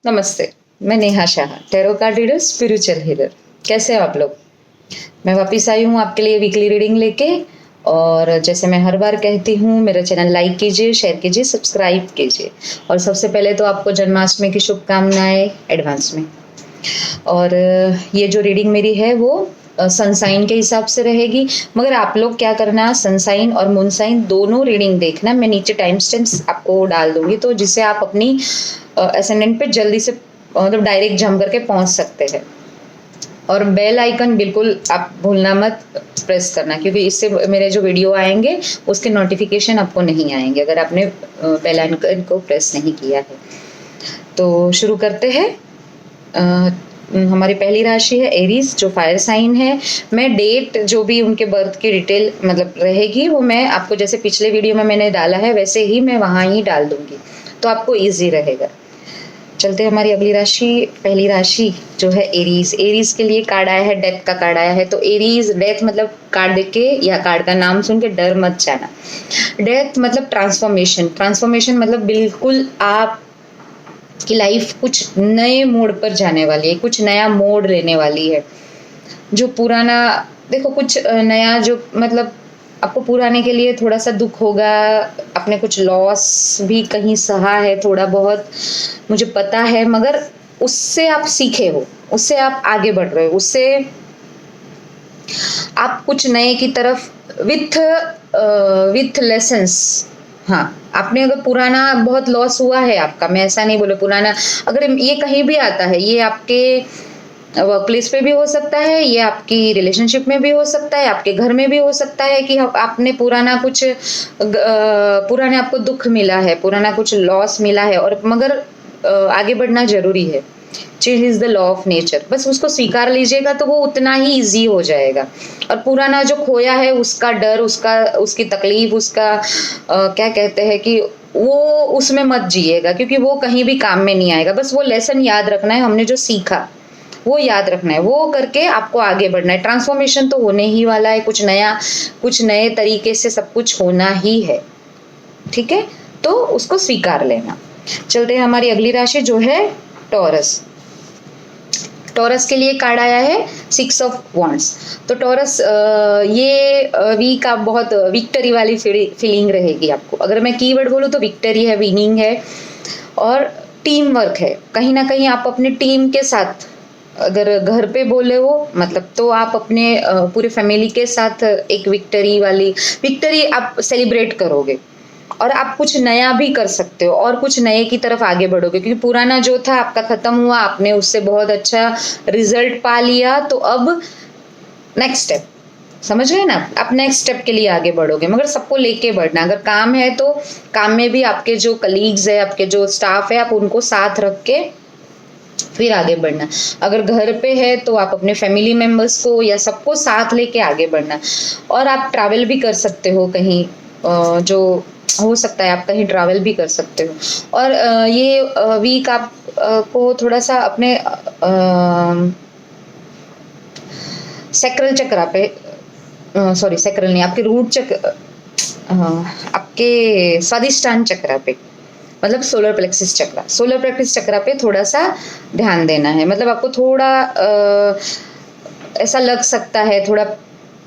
नमस्ते। मैं Neha Shah, tarot card reader, spiritual healer. कैसे हो आप लोग? मैं वापस आई हूँ आपके लिए वीकली रीडिंग लेके। और जैसे मैं हर बार कहती हूँ, मेरा चैनल लाइक कीजिए, शेयर कीजिए, सब्सक्राइब कीजिए। और सबसे पहले तो आपको जन्माष्टमी की शुभकामनाएं एडवांस में। और ये जो रीडिंग मेरी है वो सनसाइन के हिसाब से रहेगी। मगर आप लोग क्या करना, सनसाइन और मूनसाइन दोनों रीडिंग देखना। मैं नीचे टाइम स्टैम्प्स आपको डाल दूंगी, तो जिससे आप अपनी असेंडेंट पे जल्दी से मतलब डायरेक्ट जंप करके पहुंच सकते हैं। और बेल आइकन बिल्कुल आप भूलना मत प्रेस करना, क्योंकि इससे मेरे जो वीडियो आएंगे उसके नोटिफिकेशन आपको नहीं आएंगे अगर आपने बेल आइकन को प्रेस नहीं किया है। तो शुरू करते हैं। हमारी पहली राशि है एरीज, जो फायर साइन है। मैं डेट जो भी उनके बर्थ की डिटेल मतलब रहेगी वो मैं आपको, जैसे पिछले वीडियो में मैंने डाला है वैसे ही मैं वहाँ ही डाल दूंगी, तो आपको इजी रहेगा। चलते हमारी अगली राशि, पहली राशि जो है एरीज। एरीज के लिए कार्ड आया है, डेथ का कार्ड आया है। तो एरीज, डेथ मतलब कार्ड देख के या कार्ड का नाम सुन के डर मत जाना। डेथ मतलब ट्रांसफॉर्मेशन। ट्रांसफॉर्मेशन मतलब बिल्कुल आप की लाइफ कुछ नए मोड़ पर जाने वाली है, कुछ नया मोड़ लेने वाली है। जो पुराना, देखो कुछ नया जो मतलब आपको पुराने के लिए थोड़ा सा दुख होगा, आपने कुछ लॉस भी कहीं सहा है थोड़ा बहुत, मुझे पता है। मगर उससे आप सीखे हो, उससे आप आगे बढ़ रहे हो, उससे आप कुछ नए की तरफ विथ लेसन्स। हाँ, आपने अगर पुराना बहुत लॉस हुआ है आपका, मैं ऐसा नहीं बोले पुराना, अगर ये कहीं भी आता है, ये आपके वर्क प्लेस पे भी हो सकता है, ये आपकी रिलेशनशिप में भी हो सकता है, आपके घर में भी हो सकता है कि आपने पुराना कुछ पुराने आपको दुख मिला है, पुराना कुछ लॉस मिला है, और मगर आगे बढ़ना जरूरी है। Change is the law of nature. बस उसको स्वीकार लीजिएगा तो वो उतना ही इजी हो जाएगा। और पुराना जो खोया है उसका डर, उसकी तकलीफ, उसका क्या कहते हैं कि वो उसमें मत जिएगा, क्योंकि वो कहीं भी काम में नहीं आएगा। बस वो लेसन याद रखना है, हमने जो सीखा वो याद रखना है, वो करके आपको आगे बढ़ना है। ट्रांसफॉर्मेशन तो होने ही वाला है, कुछ नया, कुछ नए तरीके से सब कुछ होना ही है। ठीक है, तो उसको स्वीकार लेना। चलते हैं हमारी अगली राशि जो है टॉरस। टॉरस के लिए कार्ड आया है 6 ऑफ वॉन्ड्स। तो टॉरस, ये वीक आप बहुत विक्टरी वाली फीलिंग रहेगी आपको। अगर मैं कीवर्ड बोलूँ तो विक्टरी है, विनिंग है, और टीम वर्क है। कहीं ना कहीं आप अपने टीम के साथ, अगर घर पे बोले हो मतलब, तो आप अपने पूरे फैमिली के साथ एक विक्टरी आप सेलिब्रेट करोगे। और आप कुछ नया भी कर सकते हो और कुछ नए की तरफ आगे बढ़ोगे, क्योंकि पुराना जो था आपका खत्म हुआ, आपने उससे बहुत अच्छा रिजल्ट पा लिया। तो अब नेक्स्ट स्टेप, समझ गए ना, आप नेक्स्ट स्टेप के लिए आगे बढ़ोगे। मगर सबको लेके बढ़ना। अगर काम है तो काम में भी आपके जो कलीग्स है, आपके जो स्टाफ है, आप उनको साथ रख के फिर आगे बढ़ना। अगर घर पे है तो आप अपने फैमिली मेंबर्स को या सबको साथ लेके आगे बढ़ना। और आप ट्रैवल भी कर सकते हो कहीं, जो हो सकता है आप कहीं ट्रैवल भी कर सकते हो। और ये वीक आप को थोड़ा सा अपने सैक्रल चक्रा पे, सॉरी सैक्रल नहीं, आपके रूट चक्र, आपके स्वादिष्टान चक्रा पे, मतलब सोलर प्लेक्सिस चक्रा, सोलर प्लेक्सिस चक्रा पे थोड़ा सा ध्यान देना है। मतलब आपको थोड़ा ऐसा लग सकता है, थोड़ा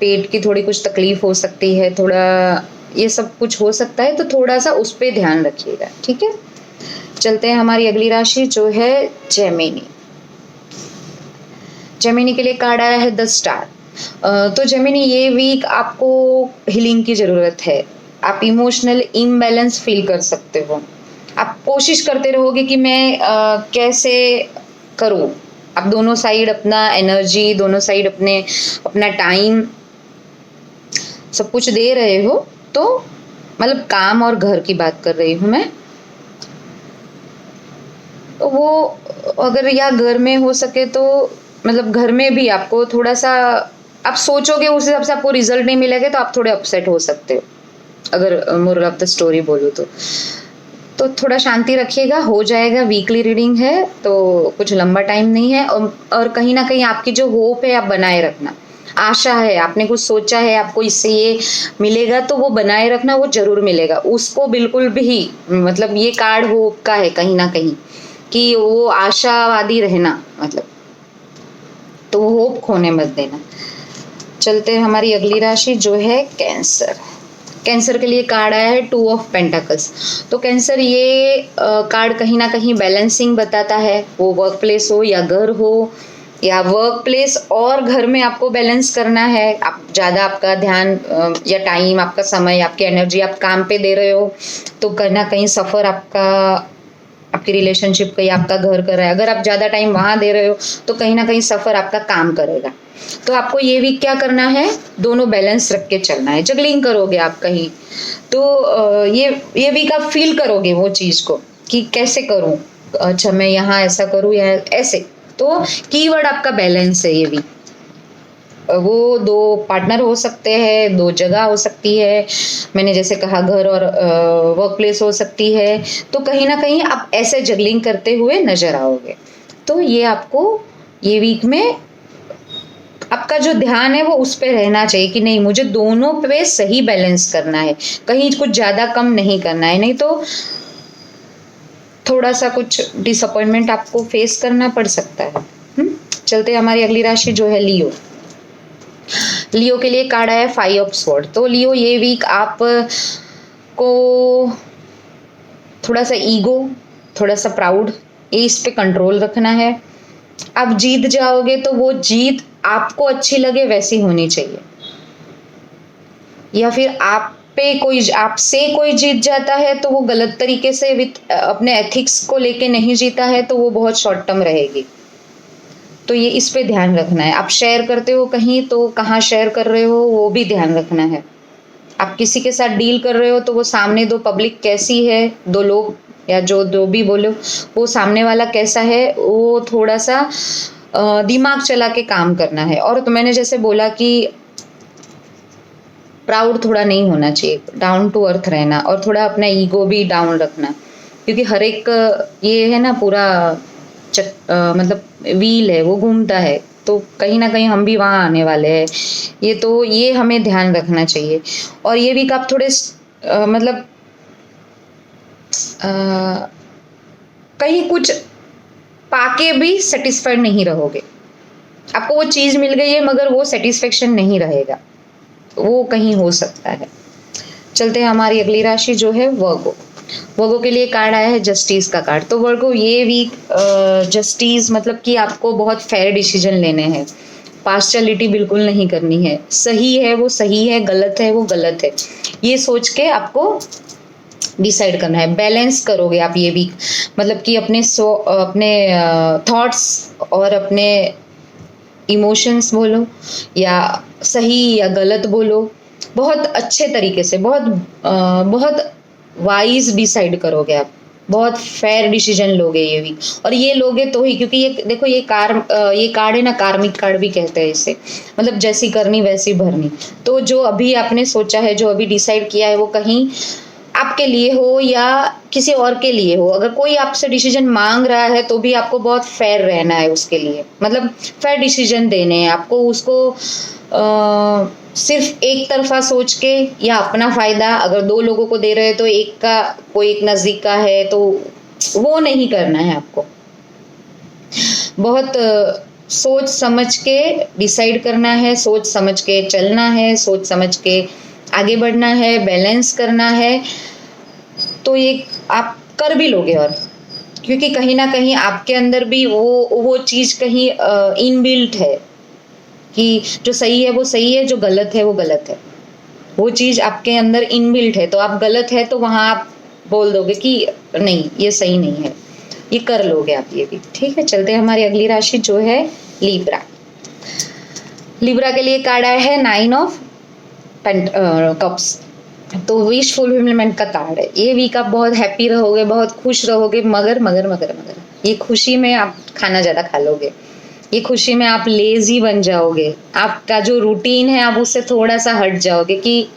पेट की थोड़ी कुछ तकलीफ हो सकती है, थोड़ा ये सब कुछ हो सकता है, तो थोड़ा सा उस पे ध्यान रखिएगा। ठीक है, चलते हैं हमारी अगली राशि जो है जेमिनी। जेमिनी के लिए कार्ड आया है 10 स्टार। तो जेमिनी, ये वीक आपको हीलिंग की जरूरत है। आप इमोशनल इम्बैलेंस फील कर सकते हो। आप कोशिश करते रहोगे कि मैं कैसे करूं। आप दोनों साइड अपना एनर्जी, दोनों साइड अपना टाइम सब कुछ दे रहे हो। तो मतलब काम और घर की बात कर रही हूं मैं। तो वो अगर या घर में हो सके तो मतलब घर में भी आपको थोड़ा सा, आप सोचोगे उस हिसाब से आपको रिजल्ट नहीं मिलेगा तो आप थोड़े अपसेट हो सकते हो। अगर मोरल ऑफ द स्टोरी बोलूँ तो थोड़ा शांति रखिएगा, हो जाएगा। वीकली रीडिंग है तो कुछ लंबा टाइम नहीं है। और कहीं ना कहीं आपकी जो होप है आप बनाए रखना। आशा है, आपने कुछ सोचा है आपको इससे ये मिलेगा, तो वो बनाए रखना, वो जरूर मिलेगा। उसको बिल्कुल भी मतलब ये कार्ड होप का है कहीं ना कहीं, कि वो आशावादी रहना, मतलब तो होप खोने मत देना। चलते हैं हमारी अगली राशि जो है कैंसर। कैंसर के लिए कार्ड आया है 2 ऑफ पेंटाकल्स। तो कैंसर ये कार्ड कहीं ना कहीं बैलेंसिंग बताता है, वो वर्क प्लेस हो या घर हो, या वर्क प्लेस और घर में आपको बैलेंस करना है। आप ज़्यादा आपका ध्यान या टाइम, आपका समय, आपकी एनर्जी आप काम पे दे रहे हो तो कहीं ना कहीं सफ़र आपकी रिलेशनशिप का या आपका घर कर रहा है। अगर आप ज़्यादा टाइम वहाँ दे रहे हो तो कहीं ना कहीं सफ़र आपका काम करेगा। तो आपको ये वीक क्या करना है, दोनों बैलेंस रख के चलना है। जगलिंग करोगे आप कहीं तो ये वीक आप फील करोगे वो चीज़ को कि कैसे करूँ, अच्छा मैं यहाँ ऐसा करूँ या ऐसे। तो कीवर्ड आपका बैलेंस है ये वीक। वो 2 पार्टनर हो सकते हैं, 2 जगह हो सकती है, मैंने जैसे कहा घर और वर्क प्लेस हो सकती है। तो कहीं ना कहीं आप ऐसे जगलिंग करते हुए नजर आओगे। तो ये आपको ये वीक में आपका जो ध्यान है वो उस पे रहना चाहिए कि नहीं, मुझे दोनों पे सही बैलेंस करना है, कहीं कुछ ज़्यादा कम नहीं करना है, नहीं तो थोड़ा सा कुछ डिसअपॉइंटमेंट आपको फेस करना पड़ सकता है। चलते हैं हमारी अगली राशि जो है लियो। लियो के लिए कार्ड आया 5 ऑफ स्वॉर्ड। तो लियो ये वीक आप को थोड़ा सा ईगो, थोड़ा सा प्राउड, ये इस पे कंट्रोल रखना है। आप जीत जाओगे तो वो जीत आपको अच्छी लगे वैसी होनी चाहिए, या फिर आपसे कोई जीत जाता है तो वो गलत तरीके से विथ अपने एथिक्स को लेके नहीं जीता है तो वो बहुत शॉर्ट टर्म रहेगी। तो ये इस पे ध्यान रखना है। आप शेयर करते हो कहीं तो कहाँ शेयर कर रहे हो वो भी ध्यान रखना है। आप किसी के साथ डील कर रहे हो तो वो सामने 2 पब्लिक कैसी है, 2 लोग या जो भी बोलो वो सामने वाला कैसा है, वो थोड़ा सा दिमाग चला के काम करना है। और तो मैंने जैसे बोला कि प्राउड थोड़ा नहीं होना चाहिए, डाउन टू अर्थ रहना, और थोड़ा अपना ईगो भी डाउन रखना, क्योंकि हर एक ये है ना पूरा मतलब व्हील है, वो घूमता है, तो कहीं ना कहीं हम भी वहाँ आने वाले हैं। ये हमें ध्यान रखना चाहिए। और ये वीक आप थोड़े मतलब कहीं कुछ पाके भी सेटिस्फाइड नहीं रहोगे। आपको वो चीज़ मिल गई है मगर वो सेटिस्फेक्शन नहीं रहेगा, वो कहीं हो सकता है। चलते हैं हमारी अगली राशि जो है वर्गो। वर्गो के लिए कार्ड आया है जस्टिस का कार्ड। तो वर्गो ये वीक जस्टिस मतलब कि आपको बहुत फेयर डिसीजन लेने हैं, पार्शियलिटी बिल्कुल नहीं करनी है। सही है वो सही है, गलत है वो गलत है, ये सोच के आपको डिसाइड करना है। बैलेंस करोगे आप ये वीक, मतलब कि अपने थॉट्स और अपने इमोशंस बोलो या सही या गलत बोलो, बहुत अच्छे तरीके से, बहुत वाइज डिसाइड करोगे आप, बहुत फेयर डिसीजन लोगे ये वीक। और ये लोगे तो ही, क्योंकि ये देखो ये कार्ड है ना, कार्मिक कार्ड भी कहते हैं इसे, मतलब जैसी करनी वैसी भरनी। तो जो अभी आपने सोचा है, जो अभी डिसाइड किया है, वो कहीं आपके लिए हो या किसी और के लिए हो, अगर कोई आपसे डिसीजन मांग रहा है तो भी आपको बहुत फेयर रहना है उसके लिए, मतलब फेयर डिसीजन देने हैं आपको। उसको सिर्फ एक तरफा सोच के या अपना फायदा अगर 2 लोगों को दे रहे हैं तो कोई एक नज़दीक का है तो वो नहीं करना है आपको। बहुत सोच समझ के डिसाइड करना है, सोच समझ के चलना है, सोच समझ के आगे बढ़ना है, बैलेंस करना है। तो ये आप कर भी लोगे, और क्योंकि कहीं ना कहीं आपके अंदर भी वो चीज़ कहीं इनबिल्ट है कि जो सही है वो सही है, जो गलत है वो गलत है, वो चीज़ आपके अंदर इनबिल्ट है। तो आप गलत है तो वहाँ आप बोल दोगे कि नहीं ये सही नहीं है, ये कर लोगे आप ये भी। ठीक है, चलते हैं हमारी अगली राशि जो है लिब्रा। लिब्रा के लिए कार्ड आया है 9 ऑफ कप्स। तो विश फुलफिलमेंट का कार्ड है। ये वीक आप बहुत हैप्पी रहोगे, बहुत खुश रहोगे, मगर ये खुशी में आप खाना ज़्यादा खा लोगे, ये खुशी में आप लेजी बन जाओगे, आपका जो रूटीन है आप उससे थोड़ा सा हट जाओगे कि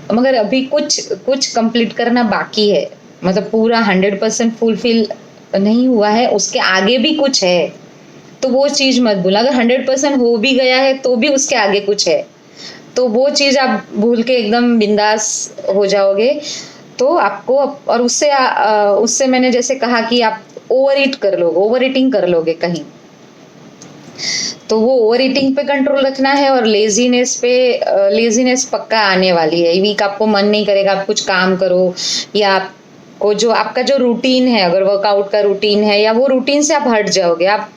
मगर अभी कुछ कंप्लीट करना बाकी है, मतलब पूरा 100% फुलफिल नहीं हुआ है, उसके आगे भी कुछ है। तो वो चीज़ मत भूलना, अगर 100% हो भी गया है तो भी उसके आगे कुछ है, तो वो चीज़ आप भूल के एकदम बिंदास हो जाओगे। तो आपको और उससे मैंने जैसे कहा कि आप ओवर ईटिंग कर लोगे कहीं, तो वो ओवर ईटिंग पे कंट्रोल रखना है। और लेजीनेस पक्का आने वाली है, वीक आपको मन नहीं करेगा आप कुछ काम करो, या आपको जो आपका जो रूटीन है, अगर वर्कआउट का रूटीन है, या वो रूटीन से आप हट जाओगे, आप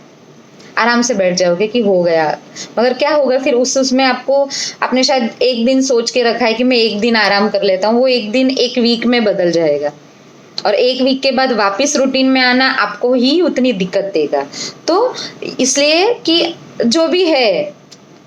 आराम से बैठ जाओगे कि हो गया। मगर क्या होगा फिर उसमें आपने शायद एक दिन सोच के रखा है कि मैं एक दिन आराम कर लेता हूँ, वो एक दिन एक वीक में बदल जाएगा, और एक वीक के बाद वापस रूटीन में आना आपको ही उतनी दिक्कत देगा। तो इसलिए कि जो भी है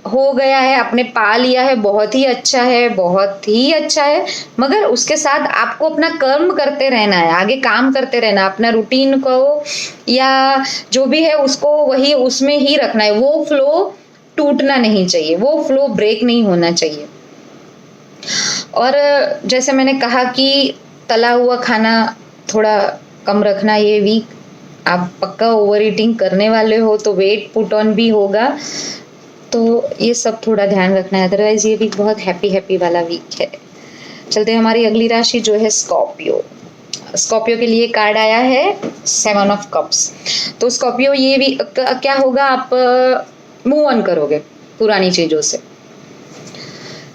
हो गया है, आपने पा लिया है, बहुत ही अच्छा है, बहुत ही अच्छा है, मगर उसके साथ आपको अपना कर्म करते रहना है, आगे काम करते रहना, अपना रूटीन को या जो भी है उसको वही उसमें ही रखना है। वो फ्लो टूटना नहीं चाहिए, वो फ्लो ब्रेक नहीं होना चाहिए। और जैसे मैंने कहा कि तला हुआ खाना थोड़ा कम रखना ये वीक। आप पक्का ओवर ईटिंग करने वाले हो तो वेट पुट ऑन भी होगा, तो ये सब थोड़ा ध्यान रखना है, अदरवाइज ये वीक बहुत हैप्पी वाला वीक है। चलते हैं हमारी अगली राशि जो है स्कॉर्पियो। स्कॉर्पियो के लिए कार्ड आया है 7 ऑफ कप्स। तो स्कॉर्पियो ये भी क्या होगा, आप मूव ऑन करोगे पुरानी चीजों से,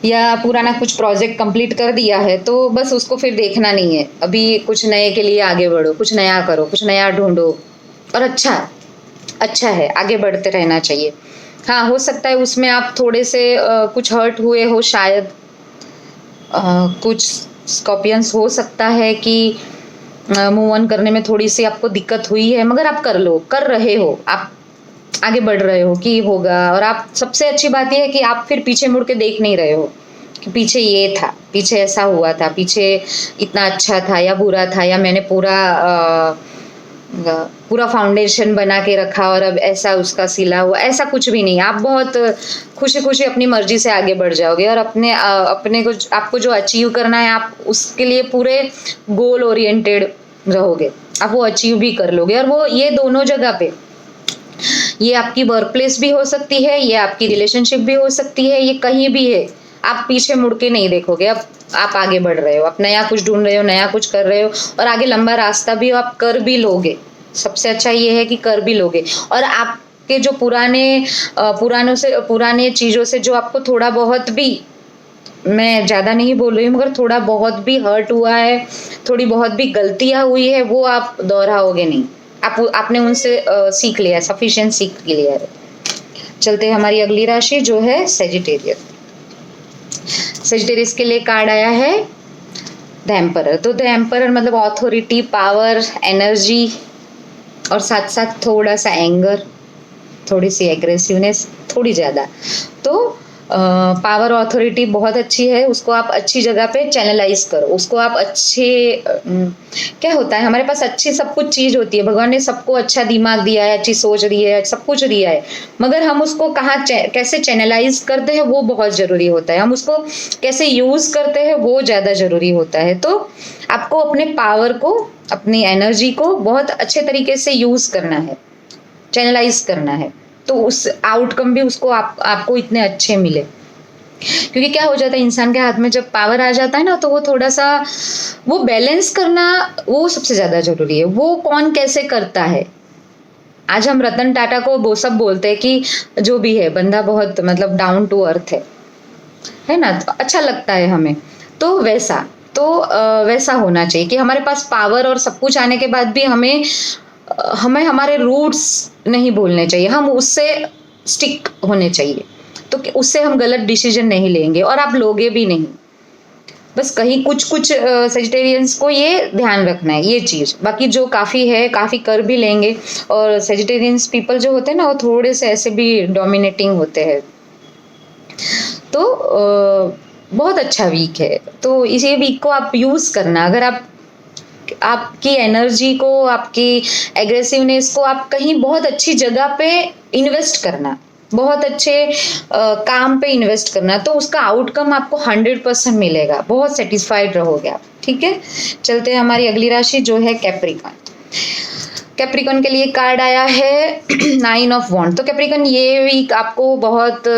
या पुराना कुछ प्रोजेक्ट कंप्लीट कर दिया है तो बस उसको फिर देखना नहीं है, अभी कुछ नए के लिए आगे बढ़ो, कुछ नया करो, कुछ नया ढूंढो। और अच्छा है, आगे बढ़ते रहना चाहिए। हाँ, हो सकता है उसमें आप थोड़े से कुछ हर्ट हुए हो शायद, कुछ स्कॉर्पियंस हो सकता है कि मूव ऑन करने में थोड़ी सी आपको दिक्कत हुई है, मगर आप कर रहे हो, आप आगे बढ़ रहे हो कि होगा। और आप सबसे अच्छी बात यह है कि आप फिर पीछे मुड़ के देख नहीं रहे हो कि पीछे ये था, पीछे ऐसा हुआ था, पीछे इतना अच्छा था या बुरा था, या मैंने पूरा फाउंडेशन बना के रखा और अब ऐसा उसका सिला हुआ, ऐसा कुछ भी नहीं। आप बहुत खुशी खुशी अपनी मर्जी से आगे बढ़ जाओगे, और अपने को आपको जो अचीव करना है आप उसके लिए पूरे गोल ओरिएंटेड रहोगे, आप वो अचीव भी कर लोगे। और वो ये दोनों जगह पे, ये आपकी वर्क प्लेस भी हो सकती है, ये आपकी रिलेशनशिप भी हो सकती है, ये कहीं भी है, आप पीछे मुड़ के नहीं देखोगे। अब आप आगे बढ़ रहे हो, आप नया कुछ ढूंढ रहे हो, नया कुछ कर रहे हो, और आगे लंबा रास्ता भी आप कर भी लोगे। सबसे अच्छा ये है कि कर भी लोगे। और आपके जो पुराने चीजों से जो आपको थोड़ा बहुत भी, मैं ज्यादा नहीं बोल रही हूँ, मगर थोड़ा बहुत भी हर्ट हुआ है, थोड़ी बहुत भी गलतियां हुई है, वो आप दोहराओगे नहीं। आपने उनसे सीख लिया, सफिशिएंट सीख लिया है। चलते हैं हमारी अगली राशि जो है सेजिटेरियस। सेजिटेरियस के लिए कार्ड आया है द एम्परर। तो द एम्परर मतलब ऑथोरिटी, पावर, एनर्जी, और साथ साथ थोड़ा सा एंगर, थोड़ी सी एग्रेसिवनेस, थोड़ी ज्यादा। तो पावर ऑथोरिटी बहुत अच्छी है, उसको आप अच्छी जगह पे चैनलाइज करो, उसको आप क्या होता है, हमारे पास अच्छी सब कुछ चीज होती है, भगवान ने सबको अच्छा दिमाग दिया है, अच्छी सोच दी है, सब कुछ दिया है, मगर हम उसको कैसे चैनलाइज करते हैं वो बहुत जरूरी होता है, हम उसको कैसे यूज करते हैं वो ज्यादा जरूरी होता है। तो आपको अपने पावर को, अपनी एनर्जी को बहुत अच्छे तरीके से यूज करना है, चैनलाइज करना है, तो उस आउटकम भी उसको आपको इतने अच्छे मिले। क्योंकि क्या हो जाता है, इंसान के हाथ में जब पावर आ जाता है ना, तो वो थोड़ा सा वो बैलेंस करना वो सबसे ज्यादा जरूरी है। वो कौन कैसे करता है, आज हम रतन टाटा को वो सब बोलते हैं कि जो भी है बंदा बहुत मतलब डाउन टू अर्थ है ना, तो अच्छा लगता है हमें। तो वैसा होना चाहिए कि हमारे पास पावर और सब कुछ आने के बाद भी हमें हमारे रूट्स नहीं भूलने चाहिए, हम उससे स्टिक होने चाहिए, तो उससे हम गलत डिसीजन नहीं लेंगे, और आप लोगे भी नहीं। बस कहीं कुछ सेजिटेरियंस को ये ध्यान रखना है, ये चीज। बाकी जो काफी कर भी लेंगे, और सेजिटेरियंस पीपल जो होते हैं ना, वो थोड़े से ऐसे भी डोमिनेटिंग होते हैं। तो बहुत अच्छा वीक है, तो इसी वीक को आप यूज करना। अगर आपकी एनर्जी को, आपकी एग्रेसिवनेस को आप कहीं बहुत अच्छी जगह पे इन्वेस्ट करना, बहुत अच्छे काम पे इन्वेस्ट करना, तो उसका आउटकम आपको 100% मिलेगा, बहुत सेटिस्फाइड रहोगे आप। ठीक है, चलते हैं हमारी अगली राशि जो है कैप्रिकॉन। कैप्रिकॉन के लिए कार्ड आया है 9 ऑफ वॉन्ड। तो कैप्रिकॉन ये वीक आपको बहुत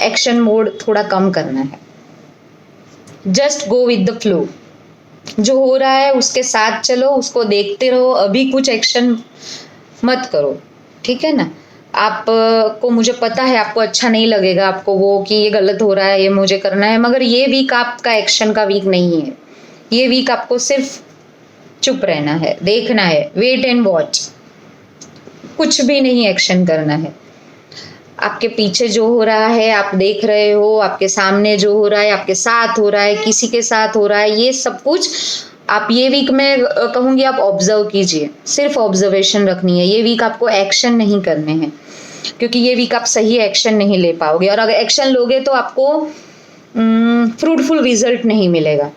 एक्शन मोड थोड़ा कम करना है, just go with the flow, जो हो रहा है उसके साथ चलो, उसको देखते रहो, अभी कुछ एक्शन मत करो, ठीक है ना। आप को मुझे पता है आपको अच्छा नहीं लगेगा, आपको वो कि ये गलत हो रहा है, ये मुझे करना है, मगर ये वीक आपका एक्शन का वीक नहीं है। ये वीक आपको सिर्फ चुप रहना है, देखना है, वेट एंड वॉच, कुछ भी नहीं एक्शन करना है। आपके पीछे जो हो रहा है आप देख रहे हो, आपके सामने जो हो रहा है, आपके साथ हो रहा है, किसी के साथ हो रहा है, ये सब कुछ आप ये वीक में कहूंगी आप ऑब्जर्व कीजिए, सिर्फ ऑब्जर्वेशन रखनी है। ये वीक आपको एक्शन नहीं करने हैं, क्योंकि ये वीक आप सही एक्शन नहीं ले पाओगे, और अगर एक्शन लोगे तो आपको फ्रूटफुल रिजल्ट नहीं मिलेगा।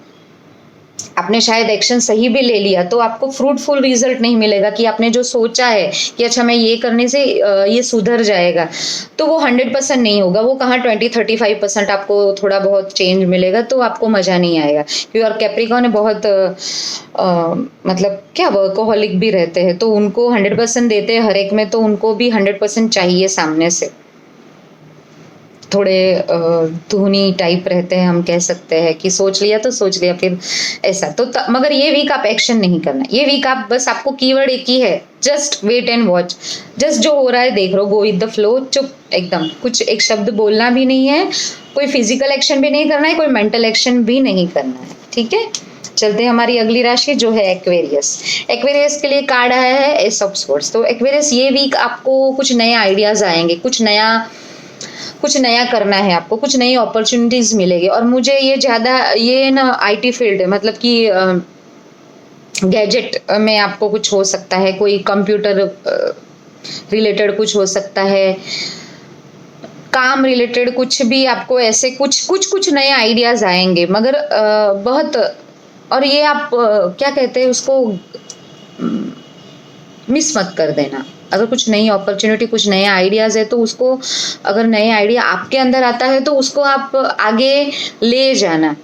आपने शायद एक्शन सही भी ले लिया तो आपको फ्रूटफुल रिजल्ट नहीं मिलेगा, कि आपने जो सोचा है कि अच्छा मैं ये करने से ये सुधर जाएगा, तो वो 100% नहीं होगा। वो कहाँ 20-35% आपको थोड़ा बहुत चेंज मिलेगा, तो आपको मजा नहीं आएगा। क्योंकि और कैप्रिकॉर्न बहुत मतलब क्या वर्कोहॉलिक भी रहते हैं, तो उनको 100% देते हैं हर एक में, तो उनको भी 100% चाहिए सामने से। थोड़े धुनी टाइप रहते हैं, हम कह सकते हैं कि सोच लिया तो सोच लिया, फिर ऐसा तो मगर ये वीक आप एक्शन नहीं करना। ये वीक आप बस, आपको कीवर्ड एक ही है, just wait and watch. Just जो हो रहा है देख लो, गो विद द फ्लो, चुप एकदम, कुछ एक शब्द बोलना भी नहीं है, कोई फिजिकल एक्शन भी नहीं करना है, कोई मेंटल एक्शन भी नहीं करना है, ठीक है। चलते हैं हमारी अगली राशि जो है एक्वेरियस। एक्वेरियस के लिए कार्ड आया है एस ऑफ स्वॉर्ड्स। तो एक्वेरियस ये वीक आपको कुछ नए आइडियाज आएंगे, कुछ नया करना है आपको, कुछ नई अपॉर्चुनिटीज मिलेगी। और मुझे ये ज्यादा ये ना आईटी फील्ड है, मतलब कि गैजेट में आपको कुछ हो सकता है, कोई कंप्यूटर रिलेटेड कुछ हो सकता है, काम रिलेटेड कुछ भी आपको ऐसे कुछ नए आइडियाज आएंगे, मगर बहुत, और ये आप क्या कहते हैं उसको, मिस मत कर देना। अगर कुछ नई अपॉर्चुनिटी, कुछ नए आइडियाज है तो उसको, अगर नए आइडिया आपके अंदर आता है तो उसको आप आगे ले जाना।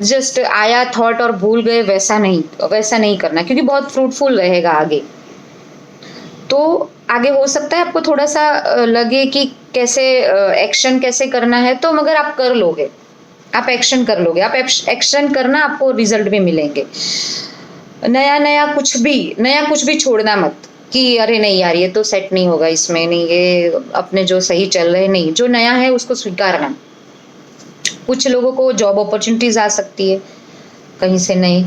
जस्ट आया थॉट और भूल गए, वैसा नहीं करना, क्योंकि बहुत फ्रूटफुल रहेगा आगे। तो आगे हो सकता है आपको थोड़ा सा लगे कि कैसे एक्शन कैसे करना है, तो मगर आप कर लोगे, आप एक्शन कर लोगे, आप एक्शन करना, आपको रिजल्ट भी मिलेंगे। नया कुछ भी छोड़ना मत कि अरे नहीं यार ये तो सेट नहीं होगा इसमें, नहीं ये अपने जो सही चल रहे, नहीं, जो नया है उसको स्वीकारना। कुछ लोगों को जॉब अपॉर्चुनिटीज आ सकती है कहीं से नई,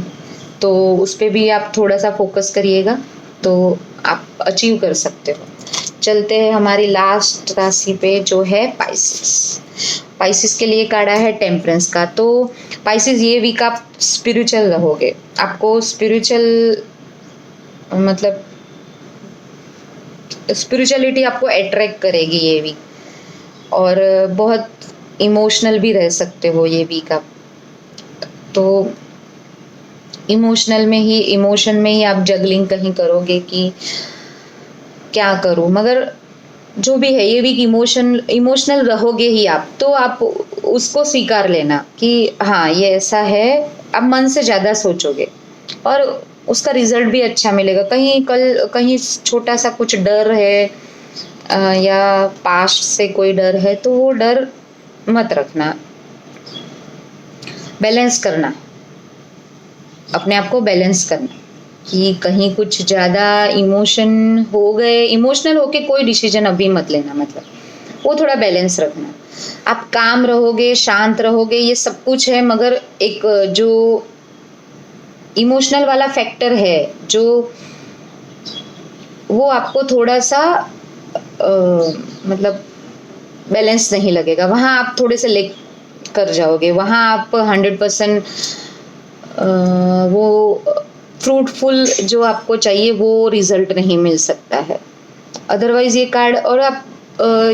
तो उस पर भी आप थोड़ा सा फोकस करिएगा, तो आप अचीव कर सकते हो। चलते हैं हमारी लास्ट राशि पे जो है पाइसिस। पाइसिस के लिए कार्ड आया है टेम्परेंस का। तो पाइसिस ये वीक आप स्पिरिचुअल रहोगे, आपको स्पिरिचुअल मतलब स्पिरिचुअलिटी आपको अट्रैक्ट करेगी ये वीक, और बहुत इमोशनल भी रह सकते हो ये वीक आप। तो इमोशन में ही आप जगलिंग कहीं करोगे कि क्या करूं, मगर जो भी है ये वीक इमोशनल रहोगे ही आप, तो आप उसको स्वीकार लेना कि हाँ ये ऐसा है। आप मन से ज़्यादा सोचोगे और उसका रिजल्ट भी अच्छा मिलेगा। कहीं छोटा सा कुछ डर है या पास्ट से कोई डर है, तो वो डर मत रखना, बैलेंस करना, अपने आप को बैलेंस करना कि कहीं कुछ ज़्यादा इमोशनल होके कोई डिसीजन अभी मत लेना, मतलब वो थोड़ा बैलेंस रखना। आप काम रहोगे, शांत रहोगे, ये सब कुछ है, मगर एक जो इमोशनल वाला फैक्टर है जो वो आपको थोड़ा सा मतलब बैलेंस नहीं लगेगा, वहाँ आप थोड़े से लेक कर जाओगे, वहाँ आप 100% वो फ्रूटफुल जो आपको चाहिए वो रिजल्ट नहीं मिल सकता है। अदरवाइज ये कार्ड, और आप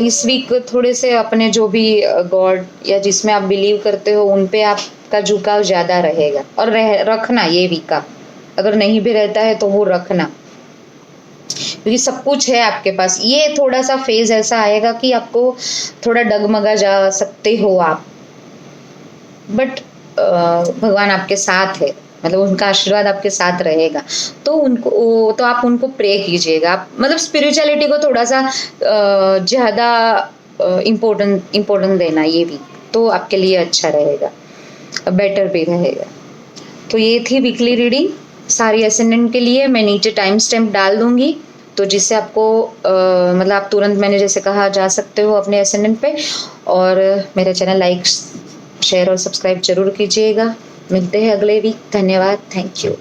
इस वीक थोड़े से अपने जो भी गॉड या जिसमें आप बिलीव करते हो उन पे आपका झुकाव ज़्यादा रहेगा, और रखना ये वीक का, अगर नहीं भी रहता है तो वो रखना, क्योंकि सब कुछ है आपके पास। ये थोड़ा सा फेज ऐसा आएगा कि आपको थोड़ा डगमगा जा सकते हो आप, बट भगवान आपके साथ है, मतलब उनका आशीर्वाद आपके साथ रहेगा, तो आप उनको प्रे कीजिएगा। आप मतलब स्पिरिचुअलिटी को थोड़ा सा ज़्यादा इम्पोर्टेंट देना ये भी, तो आपके लिए अच्छा रहेगा। बेटर भी रहेगा। तो ये थी वीकली रीडिंग सारी असेंडेंट के लिए। मैं नीचे टाइम स्टैम्प डाल दूंगी, तो जिससे आपको मतलब आप तुरंत, मैंने जैसे कहा, जा सकते हो अपने असेंडेंट पे। और मेरा चैनल लाइक, शेयर और सब्सक्राइब जरूर कीजिएगा। मिलते हैं अगले वीक। धन्यवाद। Thank you.